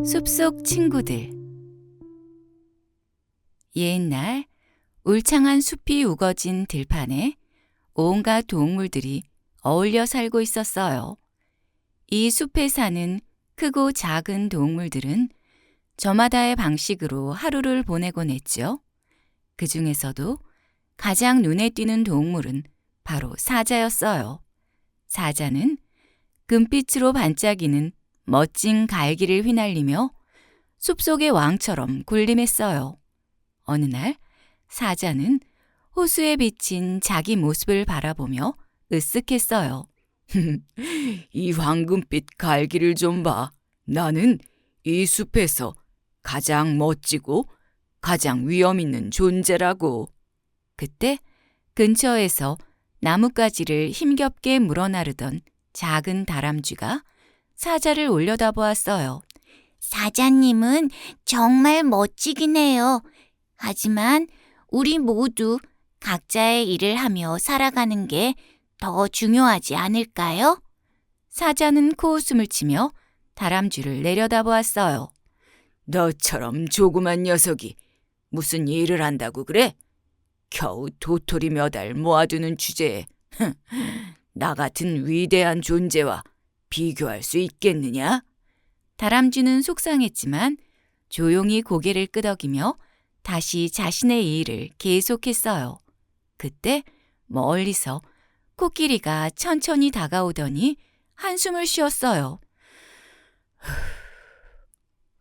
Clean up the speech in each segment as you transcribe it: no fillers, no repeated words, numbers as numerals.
숲속 친구들. 옛날 울창한 숲이 우거진 들판에 온갖 동물들이 어울려 살고 있었어요. 이 숲에 사는 크고 작은 동물들은 저마다의 방식으로 하루를 보내곤 했죠. 그 중에서도 가장 눈에 띄는 동물은 바로 사자였어요. 사자는 금빛으로 반짝이는 멋진 갈기를 휘날리며 숲속의 왕처럼 군림했어요. 어느 날 사자는 호수에 비친 자기 모습을 바라보며 으쓱했어요. 이 황금빛 갈기를 좀 봐. 나는 이 숲에서 가장 멋지고 가장 위험 있는 존재라고. 그때 근처에서 나뭇가지를 힘겹게 물어나르던 작은 다람쥐가 사자를 올려다보았어요. 사자님은 정말 멋지긴 해요. 하지만 우리 모두 각자의 일을 하며 살아가는 게 더 중요하지 않을까요? 사자는 코웃음을 치며 다람쥐를 내려다보았어요. 너처럼 조그만 녀석이 무슨 일을 한다고 그래? 겨우 도토리 몇 알 모아두는 주제에 나 같은 위대한 존재와 비교할 수 있겠느냐? 다람쥐는 속상했지만 조용히 고개를 끄덕이며 다시 자신의 일을 계속했어요. 그때 멀리서 코끼리가 천천히 다가오더니 한숨을 쉬었어요.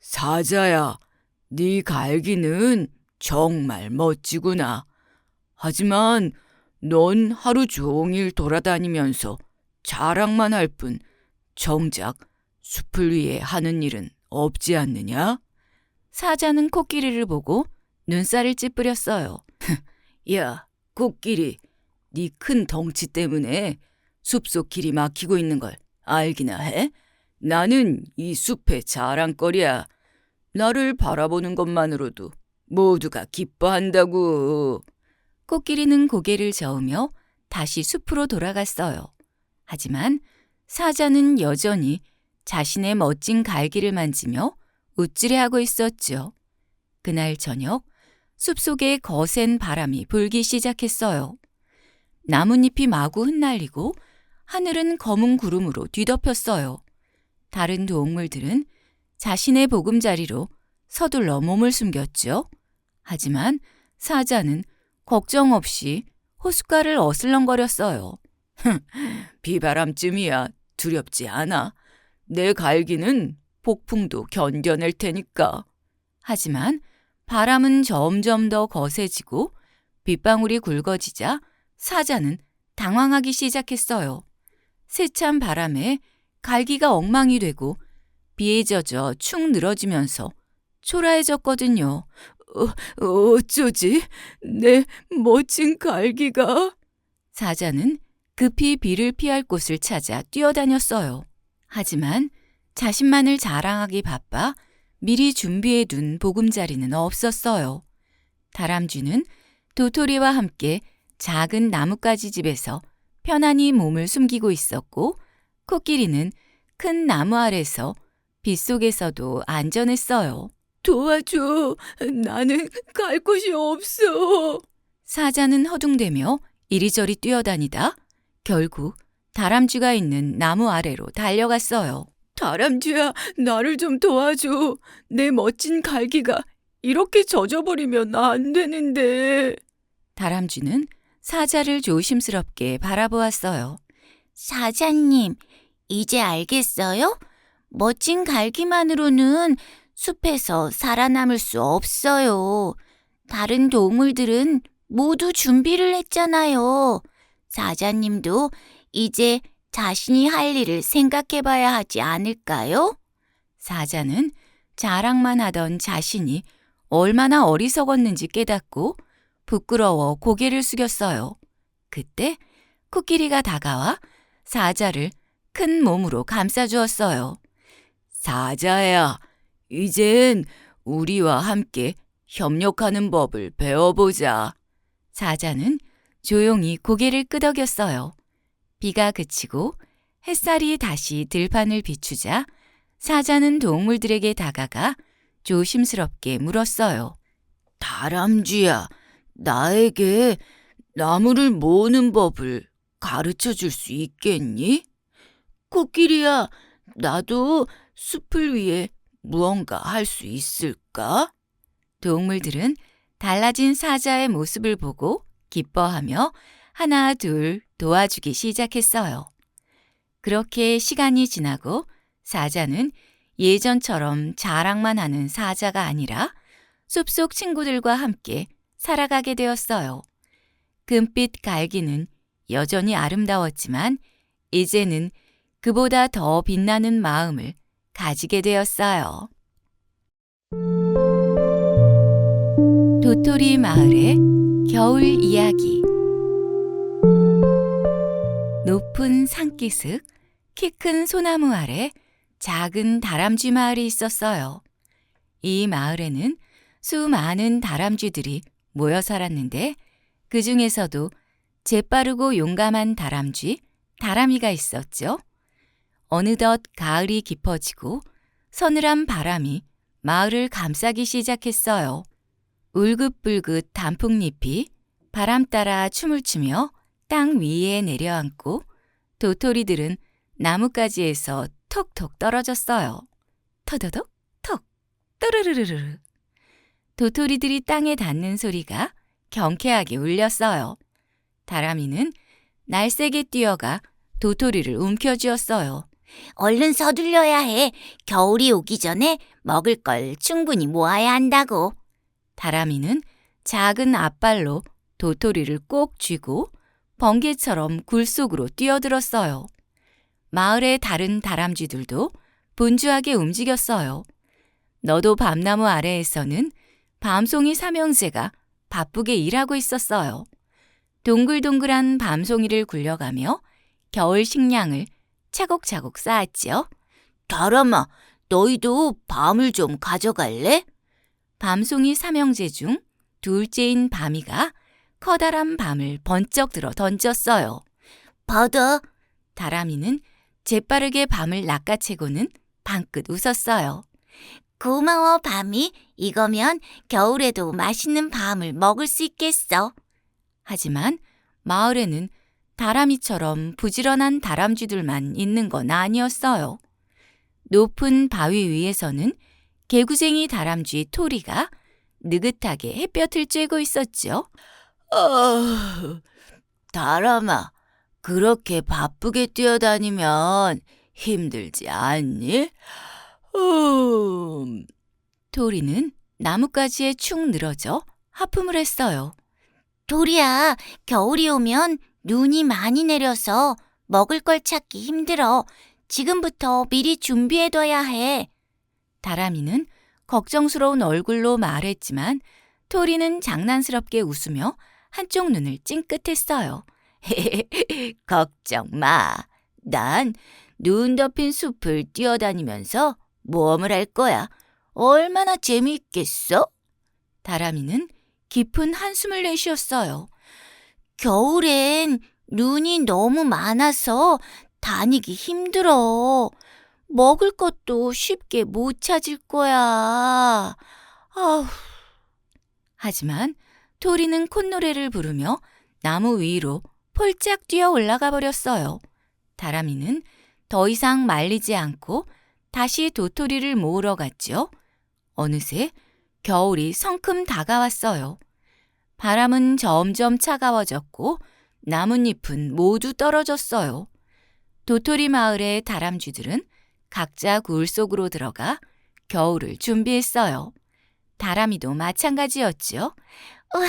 사자야, 네 갈기는 정말 멋지구나. 하지만 넌 하루 종일 돌아다니면서 자랑만 할 뿐 정작 숲을 위해 하는 일은 없지 않느냐? 사자는 코끼리를 보고 눈살을 찌푸렸어요. 야, 코끼리, 네 큰 덩치 때문에 숲속 길이 막히고 있는 걸 알기나 해? 나는 이 숲의 자랑거리야. 나를 바라보는 것만으로도 모두가 기뻐한다고. 코끼리는 고개를 저으며 다시 숲으로 돌아갔어요. 하지만 사자는 여전히 자신의 멋진 갈기를 만지며 우쭐해하고 있었죠. 그날 저녁 숲속에 거센 바람이 불기 시작했어요. 나뭇잎이 마구 흩날리고 하늘은 검은 구름으로 뒤덮였어요. 다른 동물들은 자신의 보금자리로 서둘러 몸을 숨겼죠. 하지만 사자는 걱정 없이 호숫가를 어슬렁거렸어요. 비바람쯤이야 두렵지 않아. 내 갈기는 폭풍도 견뎌낼 테니까. 하지만 바람은 점점 더 거세지고 빗방울이 굵어지자 사자는 당황하기 시작했어요. 세찬 바람에 갈기가 엉망이 되고 비에 젖어 축 늘어지면서 초라해졌거든요. 어쩌지? 내 멋진 갈기가. 사자는 급히 비를 피할 곳을 찾아 뛰어다녔어요. 하지만 자신만을 자랑하기 바빠 미리 준비해둔 보금자리는 없었어요. 다람쥐는 도토리와 함께 작은 나뭇가지 집에서 편안히 몸을 숨기고 있었고 코끼리는 큰 나무 아래서 빗속에서도 안전했어요. 도와줘. 나는 갈 곳이 없어. 사자는 허둥대며 이리저리 뛰어다니다 결국 다람쥐가 있는 나무 아래로 달려갔어요. 다람쥐야, 나를 좀 도와줘. 내 멋진 갈기가 이렇게 젖어버리면 안 되는데. 다람쥐는 사자를 조심스럽게 바라보았어요. 사자님, 이제 알겠어요? 멋진 갈기만으로는 숲에서 살아남을 수 없어요. 다른 동물들은 모두 준비를 했잖아요. 사자님도 이제 자신이 할 일을 생각해봐야 하지 않을까요? 사자는 자랑만 하던 자신이 얼마나 어리석었는지 깨닫고 부끄러워 고개를 숙였어요. 그때 코끼리가 다가와 사자를 큰 몸으로 감싸주었어요. 사자야, 이젠 우리와 함께 협력하는 법을 배워보자. 사자는 조용히 고개를 끄덕였어요. 비가 그치고 햇살이 다시 들판을 비추자 사자는 동물들에게 다가가 조심스럽게 물었어요. 다람쥐야, 나에게 나무를 모으는 법을 가르쳐 줄 수 있겠니? 코끼리야, 나도 숲을 위해 무언가 할 수 있을까? 동물들은 달라진 사자의 모습을 보고 기뻐하며 하나 둘 도와주기 시작했어요. 그렇게 시간이 지나고 사자는 예전처럼 자랑만 하는 사자가 아니라 숲속 친구들과 함께 살아가게 되었어요. 금빛 갈기는 여전히 아름다웠지만 이제는 그보다 더 빛나는 마음을 가지게 되었어요. 도토리 마을의 겨울 이야기. 높은 산기슭, 키 큰 소나무 아래 작은 다람쥐 마을이 있었어요. 이 마을에는 수많은 다람쥐들이 모여 살았는데 그 중에서도 재빠르고 용감한 다람쥐, 다람이가 있었죠. 어느덧 가을이 깊어지고 서늘한 바람이 마을을 감싸기 시작했어요. 울긋불긋 단풍잎이 바람 따라 춤을 추며 땅 위에 내려앉고 도토리들은 나뭇가지에서 톡톡 떨어졌어요. 터더덕 톡 또르르르르. 도토리들이 땅에 닿는 소리가 경쾌하게 울렸어요. 다람이는 날쌔게 뛰어가 도토리를 움켜쥐었어요. 얼른 서둘러야 해. 겨울이 오기 전에 먹을 걸 충분히 모아야 한다고. 다람이는 작은 앞발로 도토리를 꼭 쥐고 번개처럼 굴 속으로 뛰어들었어요. 마을의 다른 다람쥐들도 분주하게 움직였어요. 너도 밤나무 아래에서는 밤송이 삼형제가 바쁘게 일하고 있었어요. 동글동글한 밤송이를 굴려가며 겨울 식량을 차곡차곡 쌓았지요. 다람아, 너희도 밤을 좀 가져갈래? 밤송이 삼형제 중 둘째인 밤이가 커다란 밤을 번쩍 들어 던졌어요. 받아. 다람이는 재빠르게 밤을 낚아채고는 방긋 웃었어요. 고마워, 밤이. 이거면 겨울에도 맛있는 밤을 먹을 수 있겠어. 하지만 마을에는 다람이처럼 부지런한 다람쥐들만 있는 건 아니었어요. 높은 바위 위에서는 개구쟁이 다람쥐 토리가 느긋하게 햇볕을 쬐고 있었죠. 다람아, 그렇게 바쁘게 뛰어다니면 힘들지 않니? 토리는 나뭇가지에 축 늘어져 하품을 했어요. 도리야, 겨울이 오면 눈이 많이 내려서 먹을 걸 찾기 힘들어. 지금부터 미리 준비해둬야 해. 다람이는 걱정스러운 얼굴로 말했지만 토리는 장난스럽게 웃으며 한쪽 눈을 찡긋했어요. 걱정 마. 난 눈 덮인 숲을 뛰어다니면서 모험을 할 거야. 얼마나 재미있겠어? 다람이는 깊은 한숨을 내쉬었어요. 겨울엔 눈이 너무 많아서 다니기 힘들어. 먹을 것도 쉽게 못 찾을 거야. 아휴. 하지만 토리는 콧노래를 부르며 나무 위로 폴짝 뛰어 올라가 버렸어요. 다람이는 더 이상 말리지 않고 다시 도토리를 모으러 갔죠. 어느새 겨울이 성큼 다가왔어요. 바람은 점점 차가워졌고 나뭇잎은 모두 떨어졌어요. 도토리 마을의 다람쥐들은 각자 굴 속으로 들어가 겨울을 준비했어요. 다람이도 마찬가지였죠. 우와,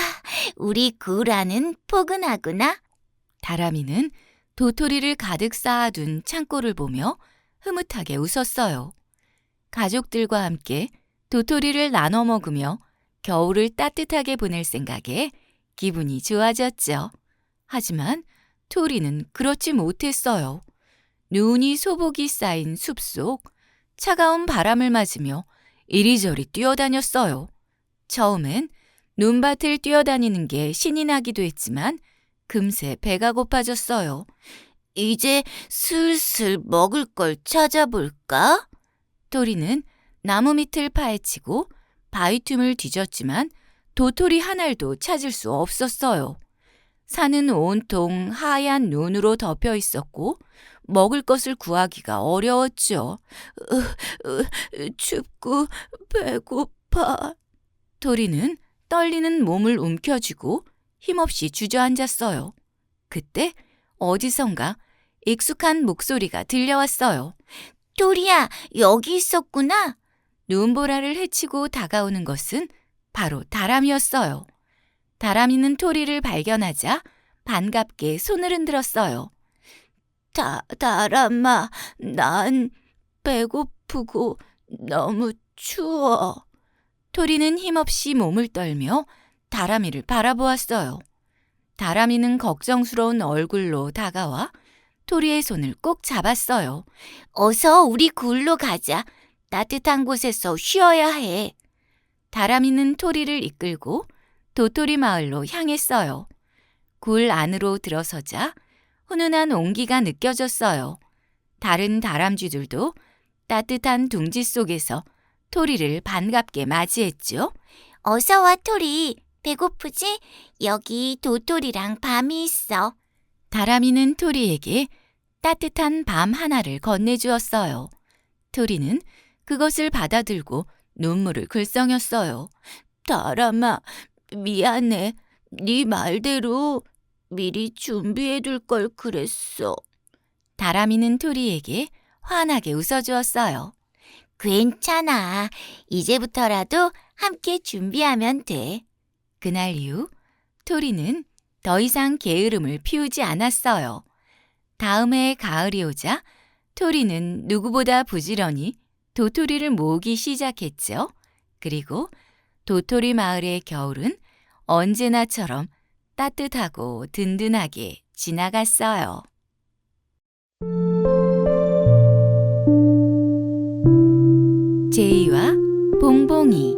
우리 굴 안은 포근하구나. 다람이는 도토리를 가득 쌓아둔 창고를 보며 흐뭇하게 웃었어요. 가족들과 함께 도토리를 나눠 먹으며 겨울을 따뜻하게 보낼 생각에 기분이 좋아졌죠. 하지만 토리는 그렇지 못했어요. 눈이 소복이 쌓인 숲속, 차가운 바람을 맞으며 이리저리 뛰어다녔어요. 처음엔 눈밭을 뛰어다니는 게 신이 나기도 했지만 금세 배가 고파졌어요. 이제 슬슬 먹을 걸 찾아볼까? 토리는 나무 밑을 파헤치고 바위 틈을 뒤졌지만 도토리 한 알도 찾을 수 없었어요. 산은 온통 하얀 눈으로 덮여 있었고 먹을 것을 구하기가 어려웠죠. 춥고 배고파. 토리는 떨리는 몸을 움켜쥐고 힘없이 주저앉았어요. 그때 어디선가 익숙한 목소리가 들려왔어요. 토리야, 여기 있었구나. 눈보라를 헤치고 다가오는 것은 바로 다람이었어요. 다람이는 토리를 발견하자 반갑게 손을 흔들었어요. 다람아, 난 배고프고 너무 추워. 토리는 힘없이 몸을 떨며 다람이를 바라보았어요. 다람이는 걱정스러운 얼굴로 다가와 토리의 손을 꼭 잡았어요. 어서 우리 굴로 가자. 따뜻한 곳에서 쉬어야 해. 다람이는 토리를 이끌고 도토리 마을로 향했어요. 굴 안으로 들어서자 훈훈한 온기가 느껴졌어요. 다른 다람쥐들도 따뜻한 둥지 속에서 토리를 반갑게 맞이했죠. 어서 와, 토리. 배고프지? 여기 도토리랑 밤이 있어. 다람이는 토리에게 따뜻한 밤 하나를 건네주었어요. 토리는 그것을 받아들고 눈물을 글썽였어요. 다람아, 미안해. 네 말대로 미리 준비해둘 걸 그랬어. 다람이는 토리에게 환하게 웃어주었어요. 괜찮아. 이제부터라도 함께 준비하면 돼. 그날 이후 토리는 더 이상 게으름을 피우지 않았어요. 다음 해 가을이 오자 토리는 누구보다 부지런히 도토리를 모으기 시작했죠. 그리고 도토리 마을의 겨울은 언제나처럼 따뜻하고 든든하게 지나갔어요. 제이와 봉봉이.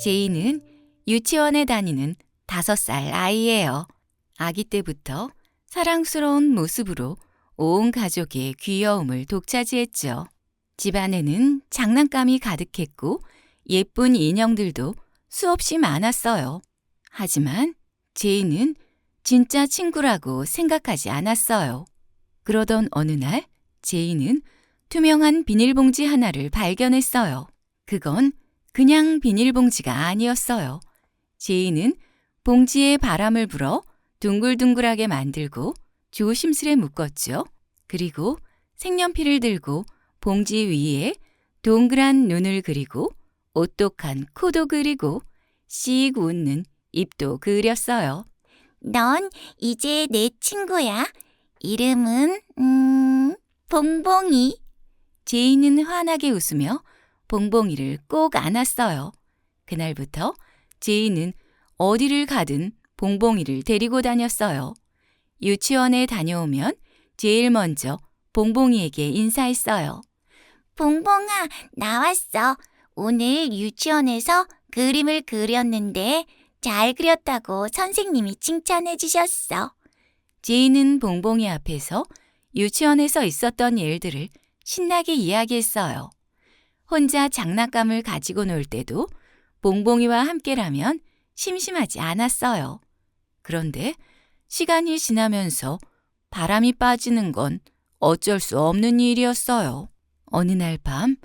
제이는 유치원에 다니는 5살 아이예요. 아기 때부터 사랑스러운 모습으로 온 가족의 귀여움을 독차지했죠. 집안에는 장난감이 가득했고 예쁜 인형들도 수없이 많았어요. 하지만 제이는 진짜 친구라고 생각하지 않았어요. 그러던 어느 날 제이는 투명한 비닐봉지 하나를 발견했어요. 그건 그냥 비닐봉지가 아니었어요. 제이는 봉지에 바람을 불어 둥글둥글하게 만들고 조심스레 묶었죠. 그리고 색연필을 들고 봉지 위에 동그란 눈을 그리고 오똑한 코도 그리고 씩 웃는 입도 그렸어요. 넌 이제 내 친구야. 이름은 봉봉이. 제이는 환하게 웃으며 봉봉이를 꼭 안았어요. 그날부터 제이는 어디를 가든 봉봉이를 데리고 다녔어요. 유치원에 다녀오면 제일 먼저 봉봉이에게 인사했어요. 봉봉아, 나왔어. 오늘 유치원에서 그림을 그렸는데 잘 그렸다고 선생님이 칭찬해 주셨어. 제이는 봉봉이 앞에서 유치원에서 있었던 일들을 신나게 이야기했어요. 혼자 장난감을 가지고 놀 때도 봉봉이와 함께라면 심심하지 않았어요. 그런데 시간이 지나면서 바람이 빠지는 건 어쩔 수 없는 일이었어요. 어느 날 밤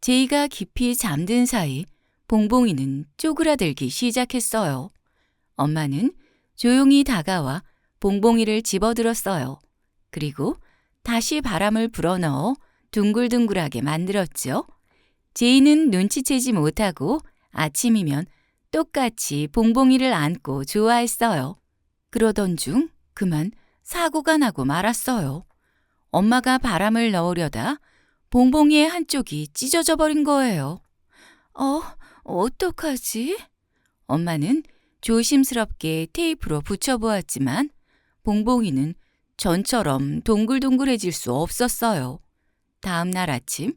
제이가 깊이 잠든 사이 봉봉이는 쪼그라들기 시작했어요. 엄마는 조용히 다가와 봉봉이를 집어들었어요. 그리고 다시 바람을 불어넣어 둥글둥글하게 만들었죠. 제이는 눈치채지 못하고 아침이면 똑같이 봉봉이를 안고 좋아했어요. 그러던 중 그만 사고가 나고 말았어요. 엄마가 바람을 넣으려다 봉봉이의 한쪽이 찢어져 버린 거예요. 어떡하지? 엄마는 조심스럽게 테이프로 붙여보았지만 봉봉이는 전처럼 동글동글해질 수 없었어요. 다음 날 아침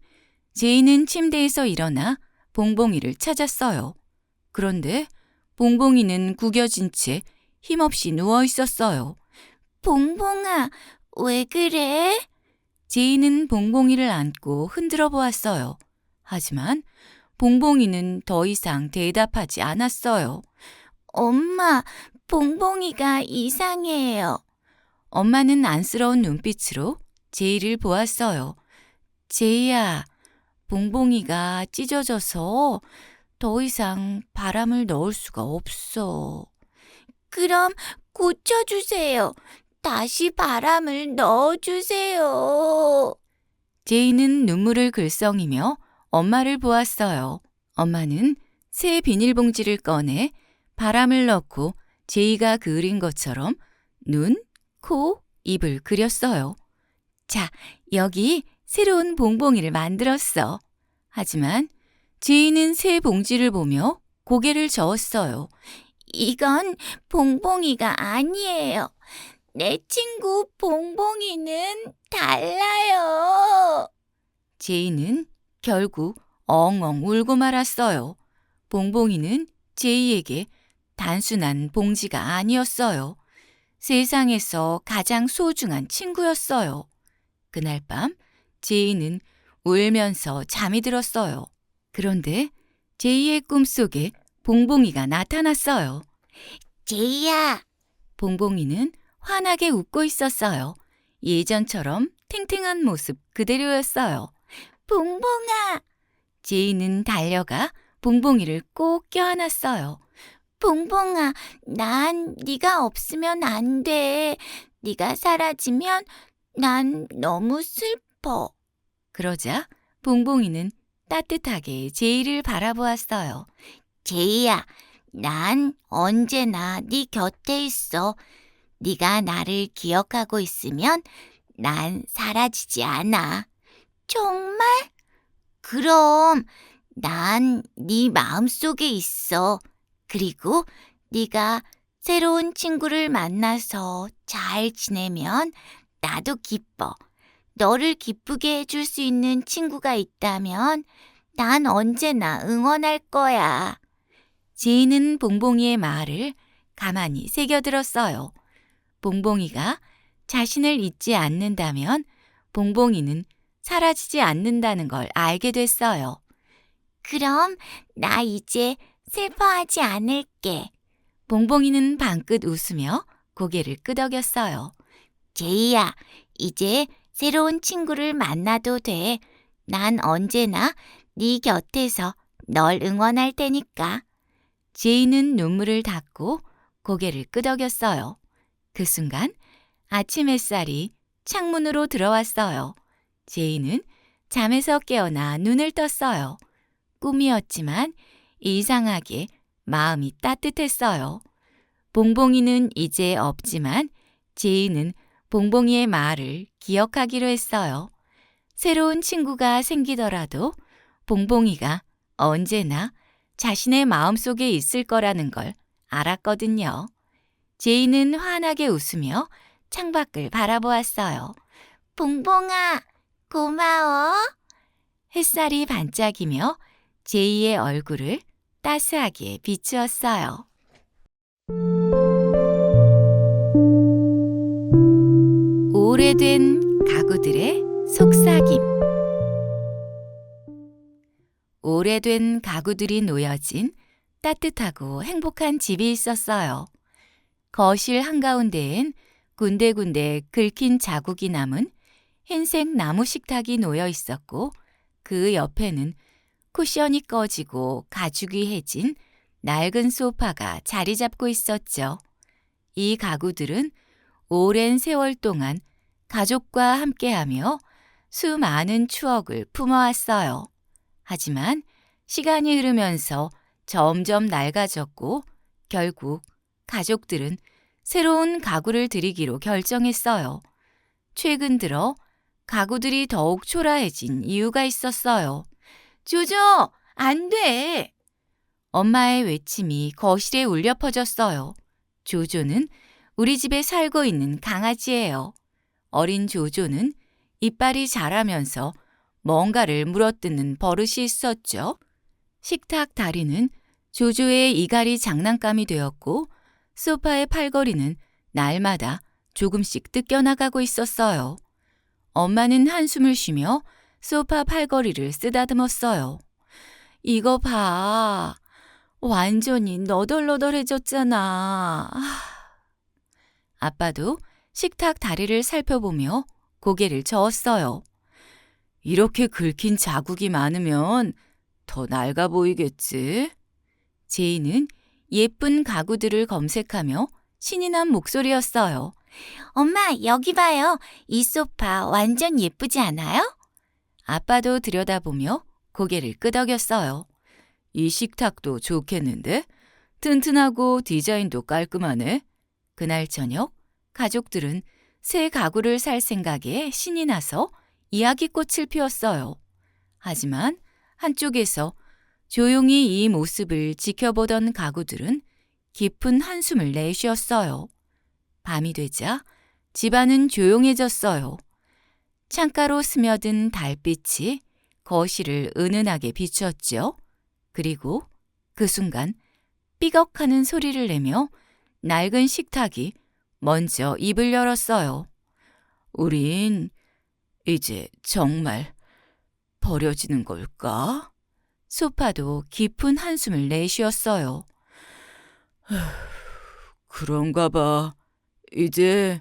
제이는 침대에서 일어나 봉봉이를 찾았어요. 그런데 봉봉이는 구겨진 채 힘없이 누워 있었어요. 봉봉아, 왜 그래? 제이는 봉봉이를 안고 흔들어 보았어요. 하지만 봉봉이는 더 이상 대답하지 않았어요. 엄마, 봉봉이가 이상해요. 엄마는 안쓰러운 눈빛으로 제이를 보았어요. 제이야, 봉봉이가 찢어져서 더 이상 바람을 넣을 수가 없어. 그럼 고쳐주세요. 다시 바람을 넣어주세요. 제이는 눈물을 글썽이며 엄마를 보았어요. 엄마는 새 비닐봉지를 꺼내 바람을 넣고 제이가 그린 것처럼 눈, 코, 입을 그렸어요. 자, 여기 새로운 봉봉이를 만들었어. 하지만 제이는 새 봉지를 보며 고개를 저었어요. 이건 봉봉이가 아니에요. 내 친구 봉봉이는 달라요. 제이는 결국 엉엉 울고 말았어요. 봉봉이는 제이에게 단순한 봉지가 아니었어요. 세상에서 가장 소중한 친구였어요. 그날 밤 제이는 울면서 잠이 들었어요. 그런데 제이의 꿈속에 봉봉이가 나타났어요. 제이야, 봉봉이는 환하게 웃고 있었어요. 예전처럼 탱탱한 모습 그대로였어요. 봉봉아, 제이는 달려가 봉봉이를 꼭 껴안았어요. 봉봉아, 난 네가 없으면 안 돼. 네가 사라지면 난 너무 슬퍼. 그러자 봉봉이는 따뜻하게 제이를 바라보았어요. 제이야, 난 언제나 네 곁에 있어. 네가 나를 기억하고 있으면 난 사라지지 않아. 정말? 그럼 난 네 마음속에 있어. 그리고 네가 새로운 친구를 만나서 잘 지내면 나도 기뻐. 너를 기쁘게 해줄 수 있는 친구가 있다면 난 언제나 응원할 거야. 제이는 봉봉이의 말을 가만히 새겨들었어요. 봉봉이가 자신을 잊지 않는다면 봉봉이는 사라지지 않는다는 걸 알게 됐어요. 그럼 나 이제 슬퍼하지 않을게. 봉봉이는 방긋 웃으며 고개를 끄덕였어요. 제이야, 이제 새로운 친구를 만나도 돼. 난 언제나 네 곁에서 널 응원할 테니까. 제이는 눈물을 닦고 고개를 끄덕였어요. 그 순간 아침 햇살이 창문으로 들어왔어요. 제이는 잠에서 깨어나 눈을 떴어요. 꿈이었지만 이상하게 마음이 따뜻했어요. 봉봉이는 이제 없지만 제이는 봉봉이의 말을 기억하기로 했어요. 새로운 친구가 생기더라도 봉봉이가 언제나 자신의 마음속에 있을 거라는 걸 알았거든요. 제이는 환하게 웃으며 창밖을 바라보았어요. 봉봉아, 고마워. 햇살이 반짝이며 제이의 얼굴을 따스하게 비추었어요. 오래된 가구들의 속삭임. 오래된 가구들이 놓여진 따뜻하고 행복한 집이 있었어요. 거실 한가운데엔 군데군데 긁힌 자국이 남은 흰색 나무 식탁이 놓여 있었고 그 옆에는 쿠션이 꺼지고 가죽이 해진 낡은 소파가 자리 잡고 있었죠. 이 가구들은 오랜 세월 동안 가족과 함께하며 수많은 추억을 품어왔어요. 하지만 시간이 흐르면서 점점 낡아졌고 결국 가족들은 새로운 가구를 들이기로 결정했어요. 최근 들어 가구들이 더욱 초라해진 이유가 있었어요. 조조, 안 돼! 엄마의 외침이 거실에 울려 퍼졌어요. 조조는 우리 집에 살고 있는 강아지예요. 어린 조조는 이빨이 자라면서 뭔가를 물어뜯는 버릇이 있었죠. 식탁 다리는 조조의 이갈이 장난감이 되었고 소파의 팔걸이는 날마다 조금씩 뜯겨나가고 있었어요. 엄마는 한숨을 쉬며 소파 팔걸이를 쓰다듬었어요. 이거 봐. 완전히 너덜너덜해졌잖아. 아빠도 식탁 다리를 살펴보며 고개를 저었어요. 이렇게 긁힌 자국이 많으면 더 낡아 보이겠지? 제이는 예쁜 가구들을 검색하며 신이 난 목소리였어요. 엄마, 여기 봐요. 이 소파 완전 예쁘지 않아요? 아빠도 들여다보며 고개를 끄덕였어요. 이 식탁도 좋겠는데? 튼튼하고 디자인도 깔끔하네. 그날 저녁 가족들은 새 가구를 살 생각에 신이 나서 이야기꽃을 피웠어요. 하지만 한쪽에서 조용히 이 모습을 지켜보던 가구들은 깊은 한숨을 내쉬었어요. 밤이 되자 집안은 조용해졌어요. 창가로 스며든 달빛이 거실을 은은하게 비추었죠. 그리고 그 순간 삐걱하는 소리를 내며 낡은 식탁이 먼저 입을 열었어요. 우린 이제 정말 버려지는 걸까? 소파도 깊은 한숨을 내쉬었어요. 그런가 봐. 이제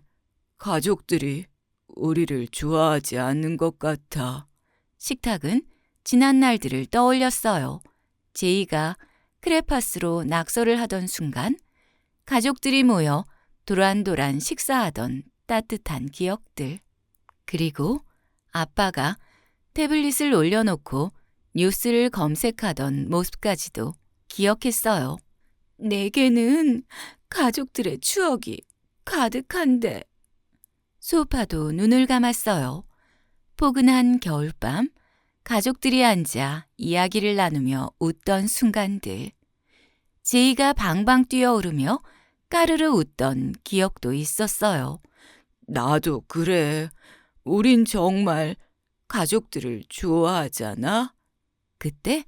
가족들이 우리를 좋아하지 않는 것 같아. 식탁은 지난 날들을 떠올렸어요. 제이가 크레파스로 낙서를 하던 순간 가족들이 모여 도란도란 식사하던 따뜻한 기억들. 그리고 아빠가 태블릿을 올려놓고 뉴스를 검색하던 모습까지도 기억했어요. 내게는 가족들의 추억이 가득한데. 소파도 눈을 감았어요. 포근한 겨울밤, 가족들이 앉아 이야기를 나누며 웃던 순간들. 제이가 방방 뛰어오르며 까르르 웃던 기억도 있었어요. 나도 그래. 우린 정말 가족들을 좋아하잖아. 그때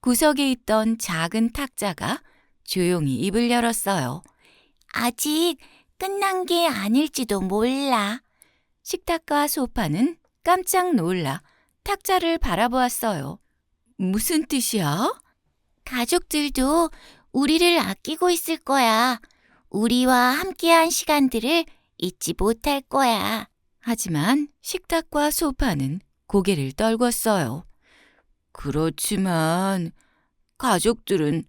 구석에 있던 작은 탁자가 조용히 입을 열었어요. 아직 끝난 게 아닐지도 몰라. 식탁과 소파는 깜짝 놀라 탁자를 바라보았어요. 무슨 뜻이야? 가족들도 우리를 아끼고 있을 거야. 우리와 함께한 시간들을 잊지 못할 거야. 하지만 식탁과 소파는 고개를 떨궜어요. 그렇지만 가족들은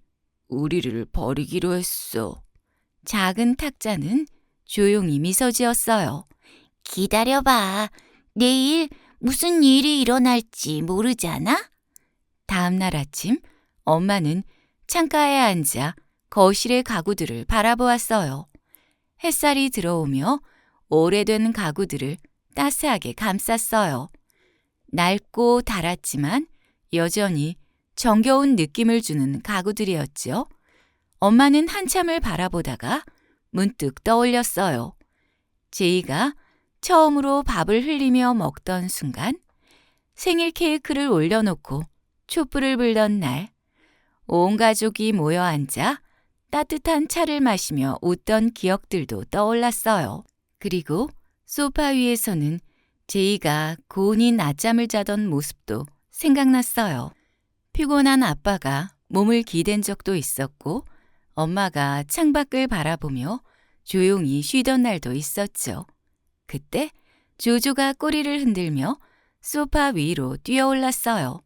우리를 버리기로 했어. 작은 탁자는 조용히 미소 지었어요. 기다려봐. 내일 무슨 일이 일어날지 모르잖아? 다음 날 아침 엄마는 창가에 앉아 거실의 가구들을 바라보았어요. 햇살이 들어오며 오래된 가구들을 따스하게 감쌌어요. 낡고 닳았지만 여전히 정겨운 느낌을 주는 가구들이었죠. 엄마는 한참을 바라보다가 문득 떠올렸어요. 제이가 처음으로 밥을 흘리며 먹던 순간 생일 케이크를 올려놓고 촛불을 불던 날 온 가족이 모여 앉아 따뜻한 차를 마시며 웃던 기억들도 떠올랐어요. 그리고 소파 위에서는 제이가 고운히 낮잠을 자던 모습도 생각났어요. 피곤한 아빠가 몸을 기댄 적도 있었고 엄마가 창밖을 바라보며 조용히 쉬던 날도 있었죠. 그때 조조가 꼬리를 흔들며 소파 위로 뛰어올랐어요.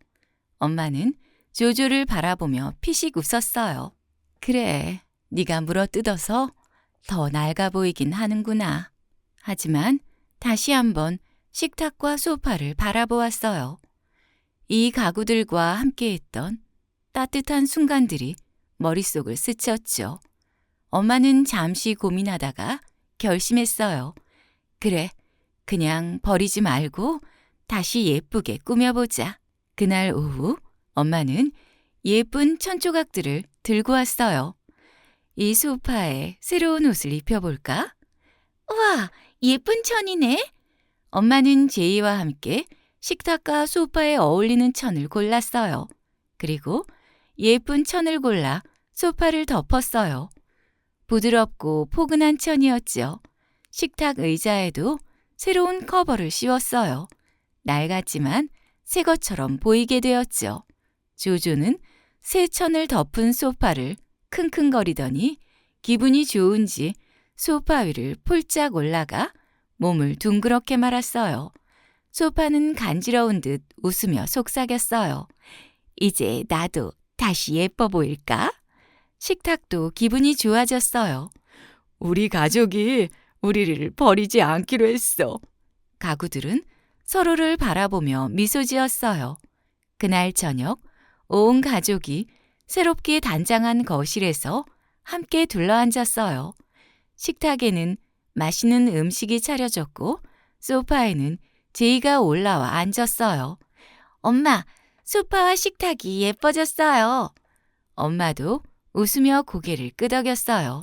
엄마는 조조를 바라보며 피식 웃었어요. 그래, 네가 물어뜯어서 더 낡아 보이긴 하는구나. 하지만 다시 한번 식탁과 소파를 바라보았어요. 이 가구들과 함께했던 따뜻한 순간들이 머릿속을 스쳤죠. 엄마는 잠시 고민하다가 결심했어요. 그래, 그냥 버리지 말고 다시 예쁘게 꾸며보자. 그날 오후 엄마는 예쁜 천조각들을 들고 왔어요. 이 소파에 새로운 옷을 입혀볼까? 우와, 예쁜 천이네. 엄마는 제이와 함께 식탁과 소파에 어울리는 천을 골랐어요. 그리고 예쁜 천을 골라 소파를 덮었어요. 부드럽고 포근한 천이었죠. 식탁 의자에도 새로운 커버를 씌웠어요. 낡았지만 새 것처럼 보이게 되었죠. 조조는 새 천을 덮은 소파를 킁킁거리더니 기분이 좋은지 소파 위를 폴짝 올라가 몸을 둥그렇게 말았어요. 소파는 간지러운 듯 웃으며 속삭였어요. 이제 나도 다시 예뻐 보일까? 식탁도 기분이 좋아졌어요. 우리 가족이 우리를 버리지 않기로 했어. 가구들은 서로를 바라보며 미소 지었어요. 그날 저녁 온 가족이 새롭게 단장한 거실에서 함께 둘러앉았어요. 식탁에는 맛있는 음식이 차려졌고 소파에는 제이가 올라와 앉았어요. 엄마, 소파와 식탁이 예뻐졌어요. 엄마도 웃으며 고개를 끄덕였어요.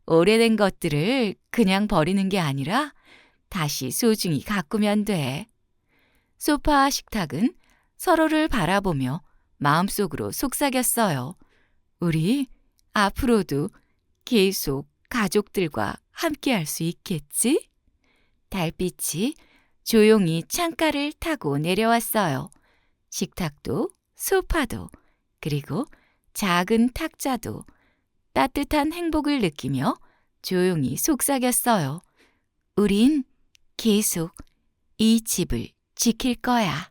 오래된 것들을 그냥 버리는 게 아니라 다시 소중히 가꾸면 돼. 소파와 식탁은 서로를 바라보며 마음속으로 속삭였어요. 우리 앞으로도 계속 가족들과 함께 할 수 있겠지? 달빛이 조용히 창가를 타고 내려왔어요. 식탁도 소파도 그리고 작은 탁자도 따뜻한 행복을 느끼며 조용히 속삭였어요. 우린 계속 이 집을 지킬 거야.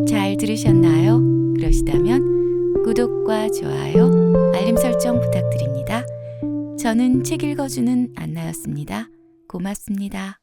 잘 들으셨나요? 그러시다면 구독과 좋아요, 알림 설정 부탁드립니다. 저는 책 읽어주는 안나였습니다. 고맙습니다.